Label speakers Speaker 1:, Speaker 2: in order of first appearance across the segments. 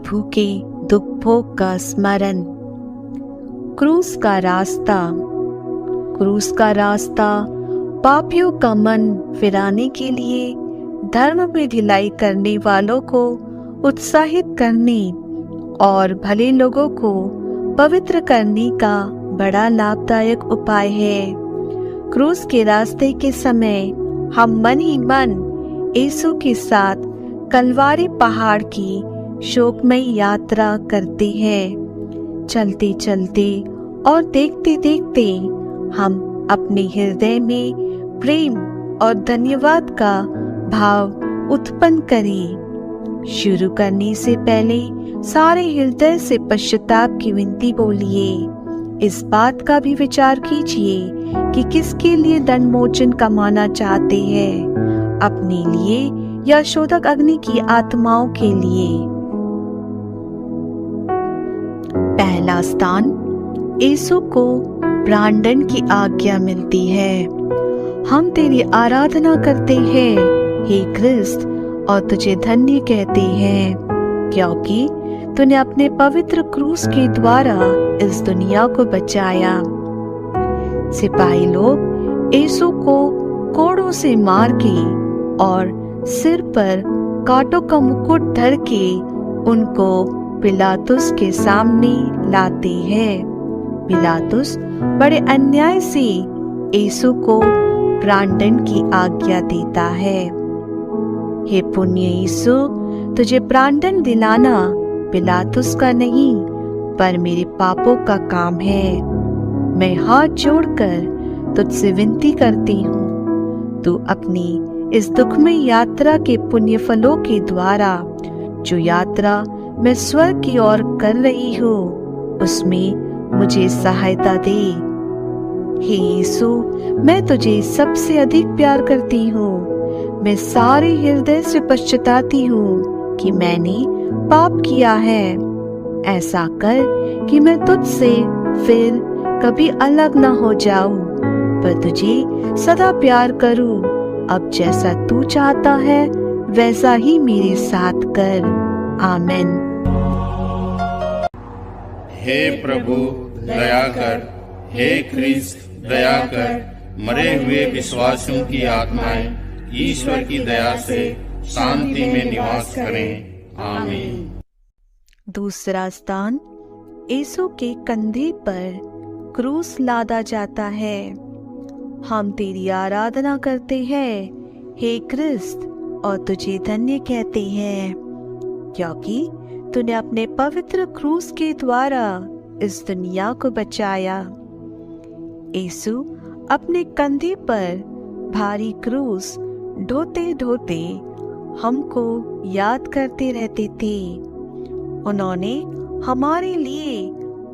Speaker 1: प्रभु के दुख भोग का स्मरण। क्रूस का रास्ता। क्रूस का रास्ता पापियों का मन फिराने के लिए, धर्म में ढिलाई करने वालों को उत्साहित करने और भले लोगों को पवित्र करने का बड़ा लाभदायक उपाय है। क्रूस के रास्ते के समय हम मन ही मन यीशु के साथ कलवारी पहाड़ की शोकमय यात्रा करते हैं। चलते चलते और देखते देखते हम अपने हृदय में प्रेम और धन्यवाद का भाव उत्पन्न करें। शुरू करने से पहले सारे हृदय से पश्चाताप की विनती बोलिए। इस बात का भी विचार कीजिए कि किसके लिए दंड मोचन कमाना चाहते हैं, अपने लिए या शोधक अग्नि की आत्माओं के लिए। पहला स्थान, यीशु को प्राणदंड की आज्ञा मिलती है। हम तेरी आराधना करते हैं हे ख्रिस्त और तुझे धन्य कहते हैं, क्योंकि तूने अपने पवित्र क्रूस के द्वारा इस दुनिया को बचाया। सिपाही लोग यीशु को कोड़ों से मार के और सिर पर कांटों का मुकुट धर के उनको पिलातुस के सामने लाते हैं। पिलातुस बड़े अन्याय से यीशु को प्राणदंड की आज्ञा देता है। हे पुण्य यीशु, तुझे प्राणदंड दिलाना पिलातुस का नहीं पर मेरे पापों का काम है। मैं हाथ जोड़कर तुझसे विनती करती हूँ, तू अपनी इस दुखमय यात्रा के पुण्य फलों के द्वारा, जो यात्रा मैं स्वर्ग की ओर कर रही हूँ, उसमें मुझे सहायता दे। हे यीशु, मैं तुझे सबसे अधिक प्यार करती हूँ। मैं सारे हृदय से पश्चाताती हूँ कि मैंने पाप किया है। ऐसा कर कि मैं तुझसे फिर कभी अलग न हो जाऊं, पर तुझे सदा प्यार करूं। अब जैसा तू चाहता है वैसा ही मेरे साथ कर। आमीन।
Speaker 2: हे प्रभु दया कर, हे ख्रिस्त दया कर। मरे हुए विश्वासियों की आत्माएं ईश्वर की दया से शांति में निवास करें। आमीन।
Speaker 1: दूसरा स्थान, यीशु के कंधे पर क्रूस लादा जाता है। हम तेरी आराधना करते हैं हे ख्रिस्त और तुझे धन्य कहते हैं, क्योंकि तूने अपने पवित्र क्रूस के द्वारा इस दुनिया को बचाया। यीशु अपने कंधे पर भारी क्रूस ढोते ढोते हमको याद करते रहते थे। उन्होंने हमारे लिए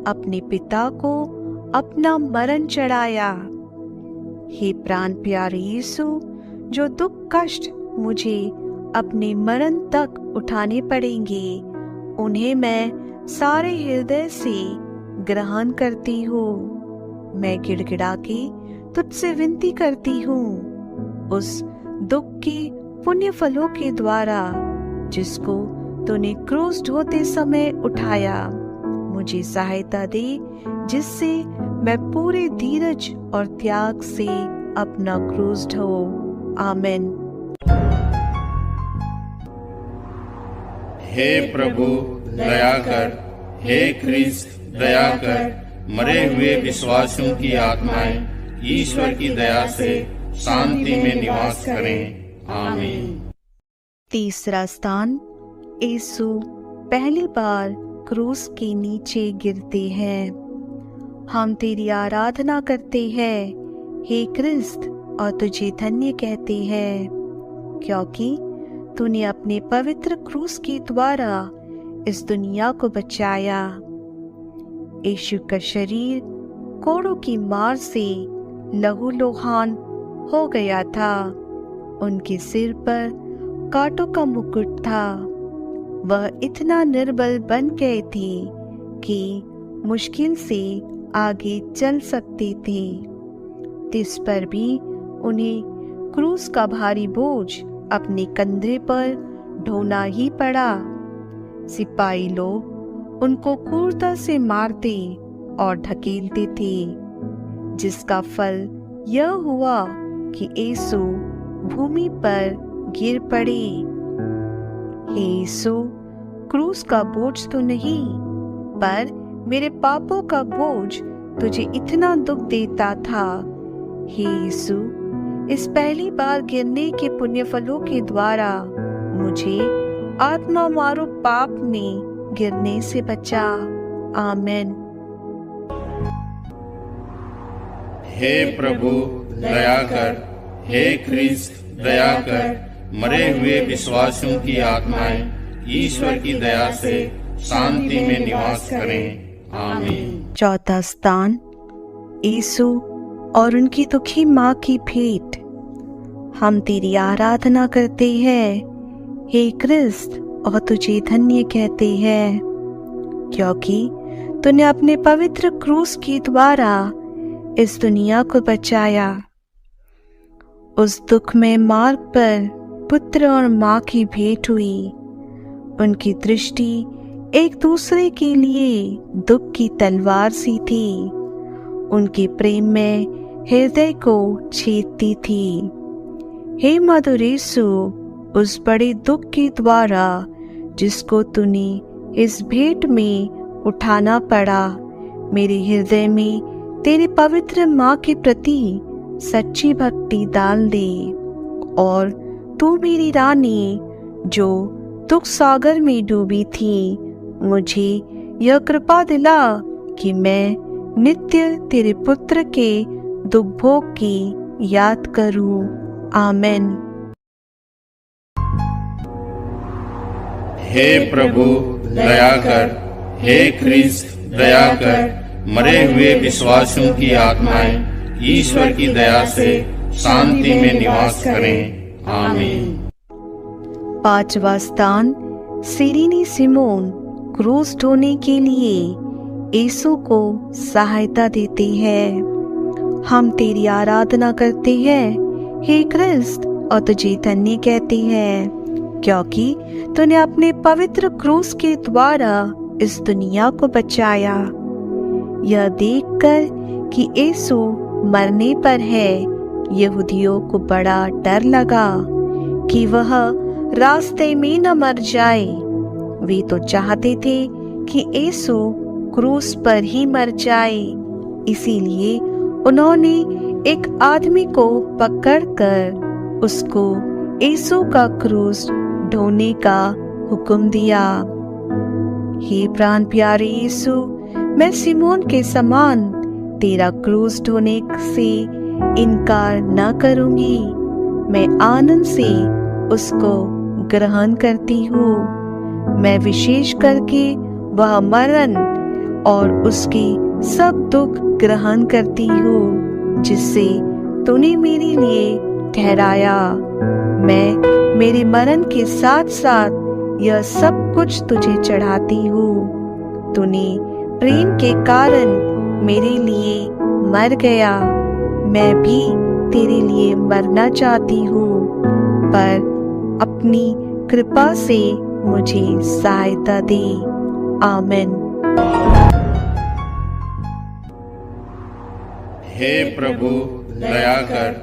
Speaker 1: अपने पिता को अपना मरण चढ़ाया। हे प्राण प्यारे यीशु, जो दुख कष्ट मुझे अपने मरण तक उठाने पड़ेंगे, उन्हें मैं सारे हृदय से ग्रहण करती हूँ। मैं गिड़गिड़ा के तुझसे विनती करती हूँ, उस दुख के पुण्य फलों के द्वारा जिसको तूने क्रूस ढोते समय उठाया, मुझे सहायता दे, जिससे मैं पूरे धीरज और त्याग से अपना क्रूस ढोऊं। आमीन।
Speaker 2: हे प्रभु दया कर, हे ख्रिस्त दया कर। मरे हुए विश्वासियों की आत्माएं ईश्वर की दया से शांति में निवास करें। आमीन।
Speaker 1: तीसरा स्थान, यीशु पहली बार क्रूस के नीचे गिरते हैं। हम तेरी आराधना करते हैं हे ख्रिस्त और तुझे धन्य कहते हैं, क्योंकि तूने अपने पवित्र क्रूस के द्वारा इस दुनिया को बचाया। यीशु का शरीर कोड़ों की मार से लहूलुहान हो गया था। उनके सिर पर कांटों का मुकुट था। वह इतना निर्बल बन गए थे कि मुश्किल से आगे चल सकते थे। तिस पर भी उन्हें क्रूस का भारी बोझ अपने कंधे पर ढोना ही पड़ा। सिपाही लोग उनको क्रूरता से मारते और ढकेलते थे, जिसका फल यह हुआ कि यीशु भूमि पर गिर पड़े। हे यीशु, क्रूस का बोझ तो नहीं, पर मेरे पापों का बोझ तुझे इतना दुख देता था। हे यीशु, इस पहली बार गिरने के पुण्य फलों के द्वारा मुझे आत्मा मारो पाप में गिरने से बचा। आमीन।
Speaker 2: हे प्रभु दया कर, हे ख्रिस्त दया कर, मरे हुए विश्वासियों की आत्माएं ईश्वर की दया से शांति में निवास करें। आमीन।
Speaker 1: चौथा स्थान, यीशु और उनकी दुखी माँ की भेंट। हम तेरी आराधना करते हैं, हे क्रिस्त, और तुझे धन्य कहते हैं, क्योंकि तूने अपने पवित्र क्रूस के द्वारा इस दुनिया को बचाया। उस दुख में मार्ग पर पुत्र और माँ की भेंट हुई। उनकी दृष्टि एक दूसरे के लिए दुख की तलवार सी थी। उनके प्रेम में हृदय को छेदती थी। हे मधुर यीशु, उस बड़े दुख के द्वारा जिसको तूने इस भेंट में उठाना पड़ा, मेरे हृदय में तेरे पवित्र माँ के प्रति सच्ची भक्ति डाल दे। और तू मेरी रानी, जो दुख सागर में डूबी थी, मुझे यह कृपा दिला कि मैं नित्य तेरे पुत्र के दुख भोग की याद करूं। आमीन।
Speaker 2: हे प्रभु दया कर, हे ख्रिस्त दया कर, मरे हुए विश्वासियों की आत्माएं ईश्वर की दया से शांति में निवास करें। आमीन।
Speaker 1: पांचवा स्थान, सिरीनी सिमोन क्रूस ढोने के लिए यीशु को सहायता देते हैं। हम तेरी आराधना करते हैं, हे क्रिस्त, और तुझे धन्य कहते हैं, क्योंकि तूने अपने पवित्र क्रूस के द्वारा इस दुनिया को बचाया। यह देखकर कि यीशु मरने पर है, यहूदियों को बड़ा डर लगा कि वह रास्ते में न मर जाए। वे तो चाहते थे कि यीशु क्रूस पर ही मर जाए। इसीलिए उन्होंने एक आदमी को पकड़कर उसको यीशु का क्रूस ढोने का हुक्म दिया। हे प्राण प्यारे यीशु, मैं सिमोन के समान तेरा क्रूस ढोने से इनकार न करूंगी। मैं आनंद से उसको ग्रहण करती हूँ। मैं विशेष करके वह मरण और उसके सब दुख ग्रहण करती हूँ जिससे तूने मेरे लिए ठहराया। मैं मेरे मरण के साथ साथ यह सब कुछ तुझे चढ़ाती हूँ। तूने प्रेम के कारण मेरे लिए मर गया। मैं भी तेरे लिए मरना चाहती हूँ, पर अपनी कृपा से मुझे सहायता दे। आमीन।
Speaker 2: हे प्रभु दया कर,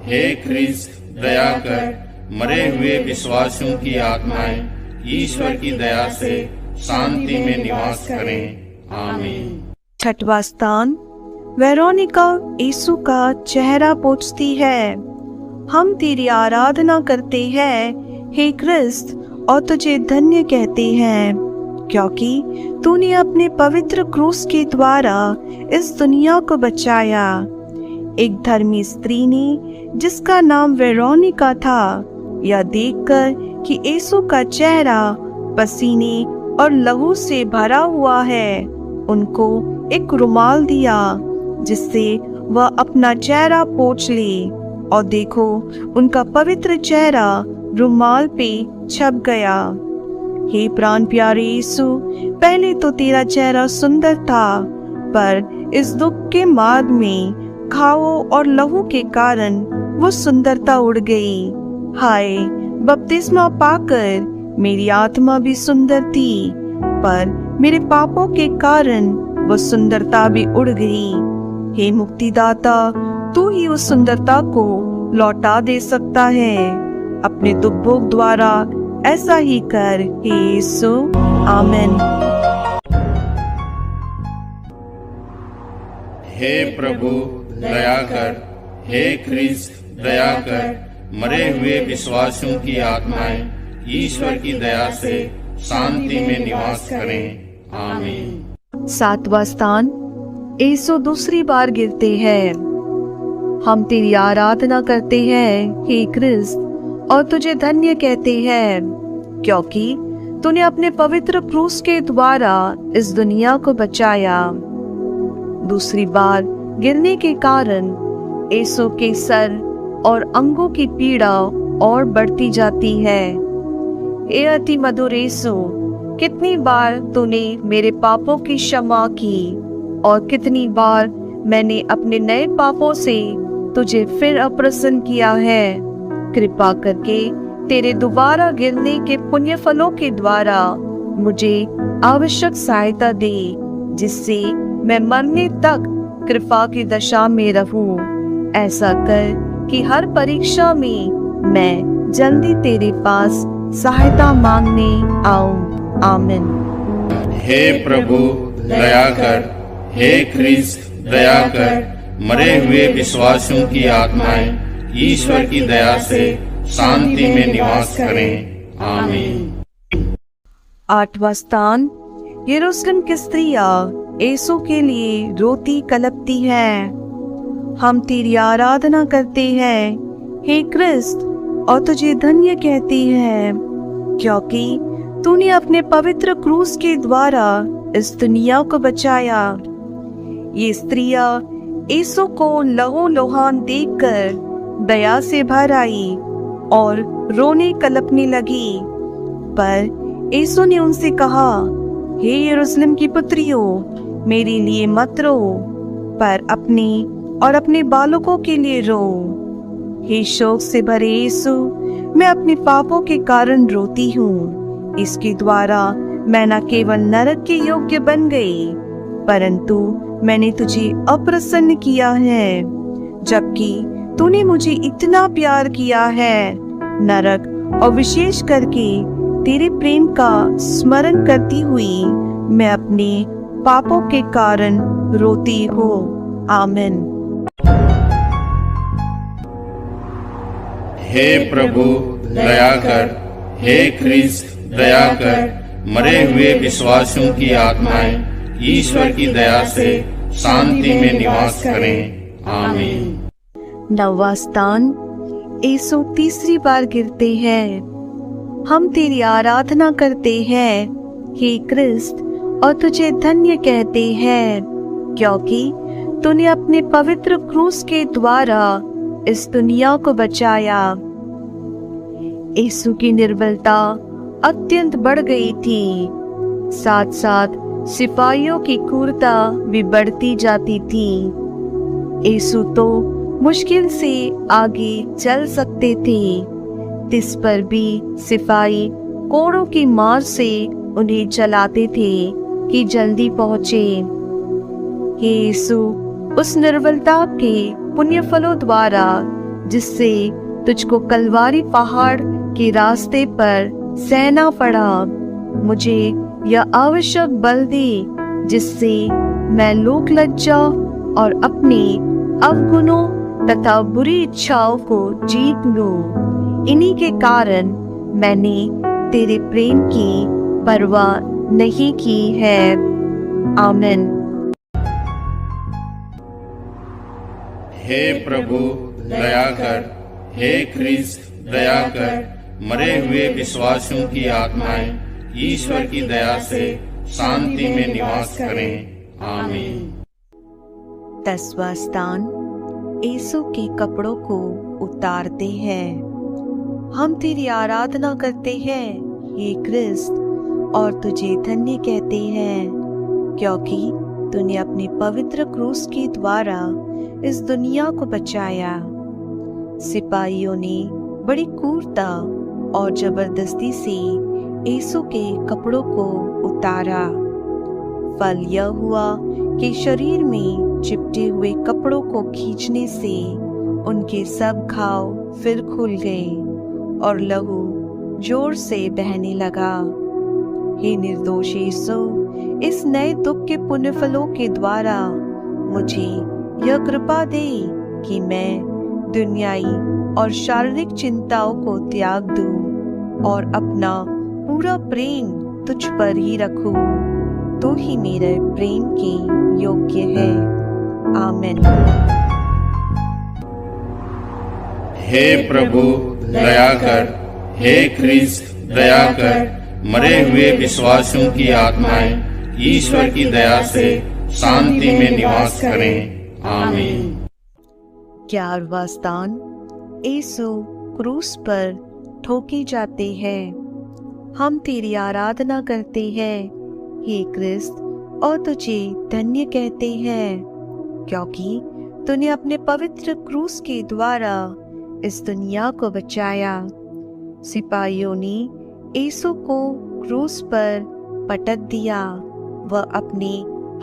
Speaker 2: हे ख्रिस्त दया कर, मरे हुए विश्वासियों की आत्माएं ईश्वर की दया से शांति में निवास करें। आमीन।
Speaker 1: छठवां स्थान, वेरोनिका यीशु का चेहरा पोंछती है। हम तेरी आराधना करते हैं, हे क्रिस्त, और तुझे धन्य कहते हैं, क्योंकि तूने अपने पवित्र क्रूस के द्वारा इस दुनिया को बचाया। एक धर्मी स्त्री ने, जिसका नाम वेरोनिका था, यह देखकर कि यीशु का चेहरा पसीने और लहू से भरा हुआ है, उनको एक रुमाल दिया जिससे वह अपना चेहरा पोंछ ले, और देखो उनका पवित्र चेहरा रुमाल पे छप गया। हे प्राण प्यारे यीशु, पहले तो तेरा चेहरा सुंदर था, पर इस दुख के मार्ग में घावों और लहू के कारण वो सुंदरता उड़ गई। हाय, बपतिस्मा पाकर मेरी आत्मा भी सुंदर थी, पर मेरे पापों के कारण वो सुंदरता भी उड़ गई। हे मुक्तिदाता, तू ही उस सुंदरता को लौटा दे सकता है। अपने दुर्भोग द्वारा ऐसा ही कर, हे यीशु। आमीन।
Speaker 2: हे प्रभु दया कर, हे ख्रिस्त दया कर, मरे हुए विश्वासियों की आत्माएं ईश्वर की दया से शांति में निवास करें। आमीन।
Speaker 1: 7वां स्थान, यीशु दूसरी बार गिरते हैं। हम तेरी आराधना करते हैं हे क्रिस्त, और तुझे धन्य कहते हैं, क्योंकि तूने अपने पवित्र क्रूस के द्वारा इस दुनिया को बचाया। दूसरी बार गिरने के कारण यीशु के सर और अंगों की पीड़ा और बढ़ती जाती है। हे अति मधुर यीशु, कितनी बार तूने मेरे पापों की क्षमा की और कितनी बार मैंने अपने नए पापों से तुझे फिर अप्रसन्न किया है। कृपा करके तेरे दोबारा गिरने के पुण्य फलों के द्वारा मुझे आवश्यक सहायता दे, जिससे मैं मरने तक कृपा की दशा में रहूं। ऐसा कर कि हर परीक्षा में मैं जल्दी तेरे पास सहायता मांगने आऊं। आमीन।
Speaker 2: हे प्रभु दया कर, हे ख्रिस्त दया कर, मरे हुए विश्वासियों की आत्माएं ईश्वर की दया से शांति में निवास करें। आमीन।
Speaker 1: 8वां स्थान, यरूशलेम की स्त्रियां यीशु के लिए रोती कलपती है। हम तेरी आराधना करते हैं हे क्रिस्त, और तुझे धन्य कहती है, क्योंकि तूने अपने पवित्र क्रूस के द्वारा इस दुनिया को बचाया। ये स्त्रियां यीशु को लहू लुहान देखकर दया से भर आई और रोने कलपने लगी। पर यीशु ने उनसे कहा, हे यरूशलेम की पुत्रियों, मेरे लिए मत रो, पर अपने और अपने बालकों के लिए रो। हे शोक से भरे यीशु, मैं अपने पापों के कारण रोती हूँ। इसके द्वारा मैं न केवल नरक के योग्य बन गई, परंतु मैंने तुझे अप्रसन्न किया है, जबकि तूने मुझे इतना प्यार किया है। नरक और विशेष करके तेरे प्रेम का स्मरण करती हुई मैं अपने पापों के कारण रोती हूँ। आमीन।
Speaker 2: हे प्रभु दया कर, हे ख्रिस्त दया कर, मरे हुए विश्वासियों की आत्माएं ईश्वर की दया से शांति में निवास करें। आमीन।
Speaker 1: 9वां स्थान, यीशु तीसरी बार गिरते हैं। हम तेरी आराधना करते हैं हे क्रिस्त, और तुझे धन्य कहते हैं, क्योंकि तूने अपने पवित्र क्रूस के द्वारा इस दुनिया को बचाया। यीशु की निर्बलता अत्यंत बढ़ गई थी, साथ साथ सिपाहियों की क्रूरता भी बढ़ती जाती थी। यीशु तो मुश्किल से आगे चल सकते थे, तिस पर भी सिपाही कोड़ों की मार से उन्हें चलाते थे कि जल्दी पहुंचे। हे यीशु, उस निर्बलता के पुण्य फलों द्वारा जिससे तुझको कलवारी पहाड़ के रास्ते पर सहना पड़ा, मुझे यह आवश्यक बल दे, जिससे मैं लोक लज्जा और अपने अवगुणों तथा बुरी इच्छाओं को जीत लूं। इन्हीं के कारण मैंने तेरे प्रेम की परवाह नहीं की है। आमीन।
Speaker 2: हे प्रभु दया कर, हे ख्रिस्त दया कर, मरे हुए विश्वासियों की आत्माएं ईश्वर की दया से शांति में निवास करें। आमीन।
Speaker 1: 10वां स्थान, यीशु के कपड़ों को उतारते हैं। हम तेरी आराधना करते हैं हे क्रिस्त, और तुझे धन्य कहते हैं, क्योंकि तूने अपने पवित्र क्रूस के द्वारा इस दुनिया को बचाया। सिपाहियों ने बड़ी क्रूरता और जबरदस्ती से यीशु के कपड़ों को उतारा। फल यह हुआ कि शरीर में चिपटे हुए कपड़ों को खींचने से उनके सब घाव फिर खुल गए और लहू जोर से बहने लगा। हे निर्दोष यीशु, इस नए दुख के पुण्य फलों के द्वारा मुझे यह कृपा दे कि मैं दुनियाई और शारीरिक चिंताओं को त्याग दूं और अपना पूरा प्रेम तुझ पर ही रखूं। तू ही मेरे प्रेम के योग्य है। आमीन।
Speaker 2: हे प्रभु दया कर, हे ख्रिस्त दया कर, मरे हुए विश्वासियों की आत्माएं ईश्वर की दया से शांति में निवास करें। आमीन।
Speaker 1: 11वां स्थान, यीशु क्रूस पर ठोके जाते हैं। हम तेरी आराधना करते हैं हे क्रिस्त और तुझे धन्य कहते हैं, क्योंकि तूने अपने पवित्र क्रूस के द्वारा इस दुनिया को बचाया। सिपाहियों ने यीशु को क्रूस पर पटक दिया। वह अपने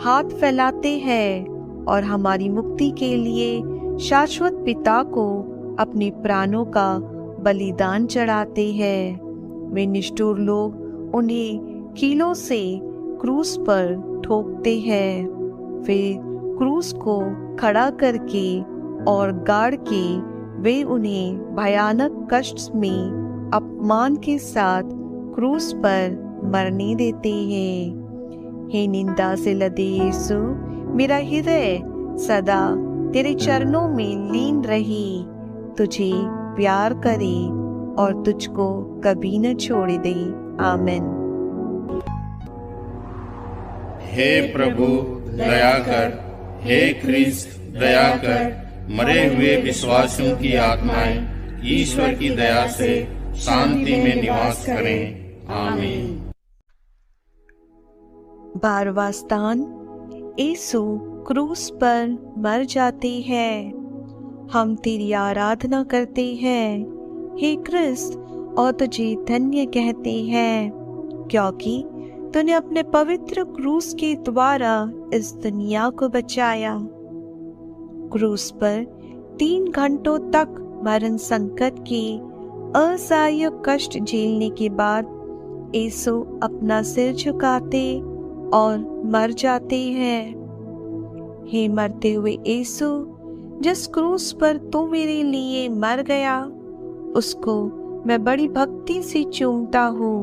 Speaker 1: हाथ फैलाते हैं और हमारी मुक्ति के लिए शाश्वत पिता को अपने प्राणों का बलिदान चढ़ाते हैं। वे निष्ठुर लोग उन्हें कीलों से क्रूस पर ठोकते हैं। फिर क्रूस को खड़ा करके और गाड़ के वे उन्हें भयानक कष्ट में अपमान के साथ क्रूस पर मरने देते हैं। हे निंदा से लदे यीशु, मेरा हृदय सदा तेरे चरणों में लीन रहे, तुझे प्यार करे और तुझको कभी न छोड़ दे। आमीन।
Speaker 2: हे प्रभु दया कर, हे ख्रिस्त दया कर, मरे हुए विश्वासियों की आत्माएं ईश्वर की दया से शांति में निवास करें। आमीन।
Speaker 1: 12वां स्थान, यीशु क्रूस पर मर जाते हैं। हम तेरी आराधना करते हैं हे क्रिस्त और तुझे धन्य कहते हैं, क्योंकि तूने अपने पवित्र क्रूस के द्वारा इस दुनिया को बचाया। क्रूस पर 3 घंटों तक मरण संकट के असह्य कष्ट झेलने के बाद यीशु अपना सिर झुकाते और मर जाते हैं। हे मरते हुए यीशु, जिस क्रूस पर तू मेरे लिए मर गया, उसको मैं बड़ी भक्ति से चूमता हूँ।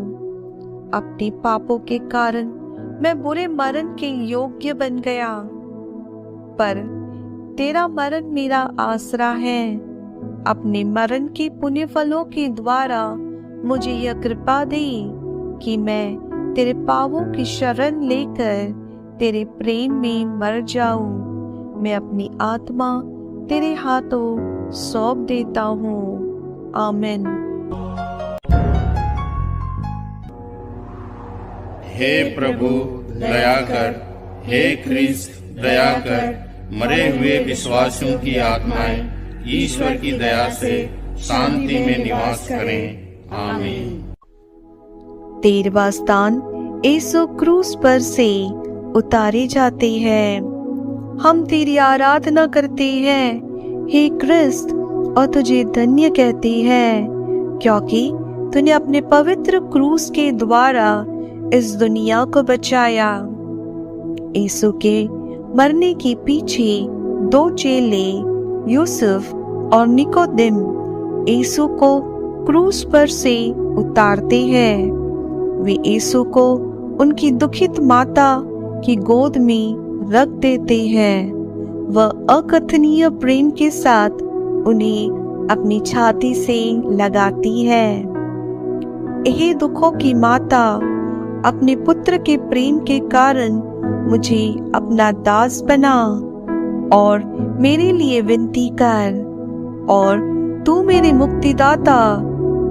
Speaker 1: अपने पापों के कारण मैं बुरे मरण के योग्य बन गया, पर तेरा मरण मेरा आसरा है। अपने मरण के पुण्य फलों के द्वारा मुझे यह कृपा दे कि मैं तेरे पावों की शरण लेकर तेरे प्रेम में मर जाऊं। मैं अपनी आत्मा तेरे हाथों सौंप देता हूँ। आमीन।
Speaker 2: हे प्रभु दया कर, हे ख्रिस्त दया कर, मरे हुए विश्वासियों की आत्माएं ईश्वर की दया से शांति में निवास करें। आमीन।
Speaker 1: 13वां स्थान, यीशु क्रूस पर से उतारे जाते हैं। हम तेरी आराधना करते हैं हे क्रिस्त और तुझे धन्य कहते हैं, क्योंकि तूने अपने पवित्र क्रूस के द्वारा इस दुनिया को बचाया। यीशु के मरने के पीछे 2 चेले यूसुफ और निकोदेम यीशु को क्रूस पर से उतारते हैं। वे यीशु को उनकी दुखित माता की गोद में रख देते हैं। वह अकथनीय प्रेम के साथ उन्हें अपनी छाती से लगाती है। यह दुखों की माता, अपने पुत्र के प्रेम के कारण मुझे अपना दास बना और मेरे लिए विनती कर, और तू मेरे मुक्तिदाता,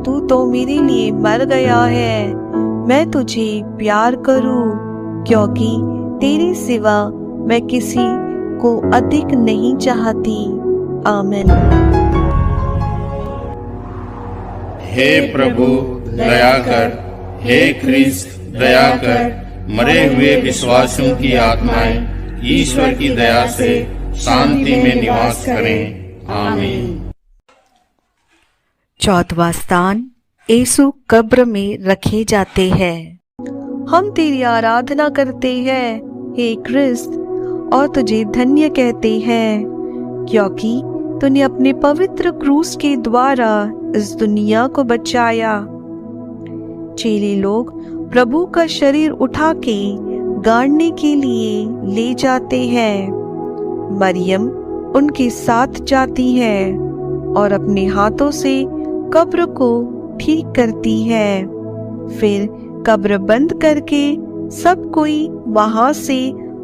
Speaker 1: तू तो मेरे लिए मर गया है। मैं तुझे प्यार करूं, क्योंकि तेरे सिवा मैं किसी को अधिक नहीं चाहती। आमीन।
Speaker 2: हे प्रभु दया कर, हे ख्रिस्त दया कर। मरे हुए विश्वासियों की आत्माएं ईश्वर की दया से शांति में निवास करें। आमीन।
Speaker 1: चौथवा स्थान, यीशु कब्र में रखे जाते हैं। हम तेरी आराधना करते हैं हे ख्रिस्त और तुझे धन्य कहते हैं, क्योंकि तूने अपने पवित्र क्रूस के द्वारा इस दुनिया को बचाया। चेले लोग प्रभु का शरीर उठा के गाड़ने के लिए ले जाते हैं। मरियम उनके साथ जाती है और अपने हाथों से कब्र को ठीक करती है। फिर कब्र बंद करके सब कोई वहां से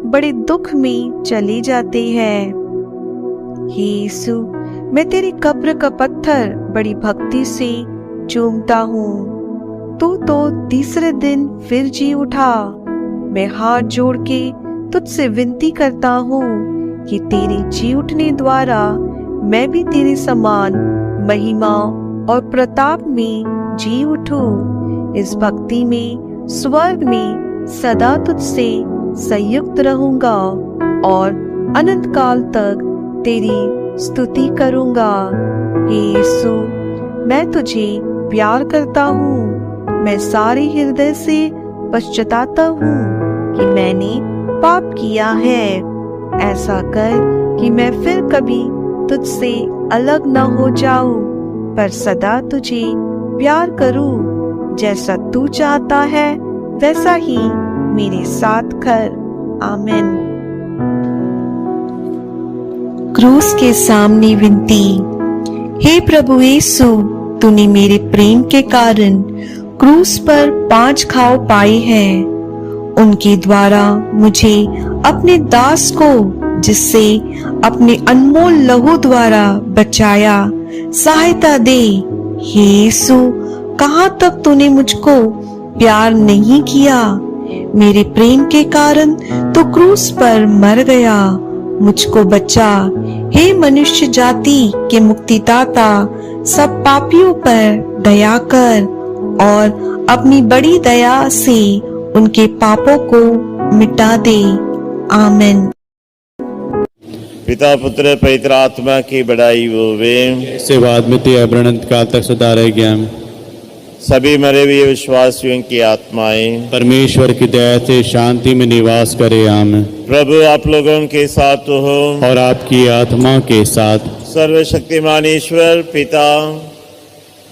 Speaker 1: बड़े दुख में चले जाते हैं। हे यीशु, मैं तेरी कब्र का पत्थर बड़ी भक्ति से चूमता हूँ। तू तो तीसरे दिन फिर जी उठा। मैं हाथ जोड़ के तुझसे विनती करता हूँ कि तेरे जी उठने द्वारा मैं भी तेरे समान महिमा और प्रताप में जी उठूं। इस भक्ति में स्वर्ग में सदा तुझसे संयुक्त रहूंगा और अनंत काल तक तेरी स्तुति करूंगा। हे यीशु, मैं तुझे प्यार करता हूँ। मैं सारे हृदय से पश्चातापता हूँ कि मैंने पाप किया है। ऐसा कर कि मैं फिर कभी तुझसे अलग न हो जाऊं, पर सदा तुझे प्यार करूं। जैसा तू चाहता है वैसा ही मेरे साथ कर। आमीन। क्रूस के सामने विनती। हे प्रभु यीशु, तूने मेरे प्रेम के कारण क्रूस पर 5 घाव पाए हैं। उनके द्वारा मुझे अपने दास को, जिससे अपने अनमोल लहू द्वारा बचाया, सहायता दे। हे यीशु, कहाँ तक तूने मुझको प्यार नहीं किया। मेरे प्रेम के कारण तो क्रूस पर मर गया। मुझको बचा। हे मनुष्य जाति के मुक्तिदाता, सब पापियों पर दया कर और अपनी बड़ी दया से उनके पापों को मिटा दे। आमीन।
Speaker 3: पिता पुत्र पवित्र आत्मा की बड़ाई होवे।
Speaker 4: से बाद में ते अनंत काल तक सदा रहेगी।
Speaker 3: सभी मरे हुए विश्वासियों की आत्माएं
Speaker 4: परमेश्वर की दया से शांति में निवास करे। आमीन।
Speaker 3: प्रभु आप लोगों के साथ हो
Speaker 4: और आपकी आत्मा के साथ।
Speaker 3: सर्वशक्तिमान ईश्वर पिता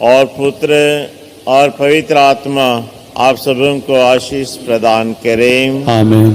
Speaker 3: और पुत्र और पवित्र आत्मा आप सबों को आशीष प्रदान करें।
Speaker 4: आमीन।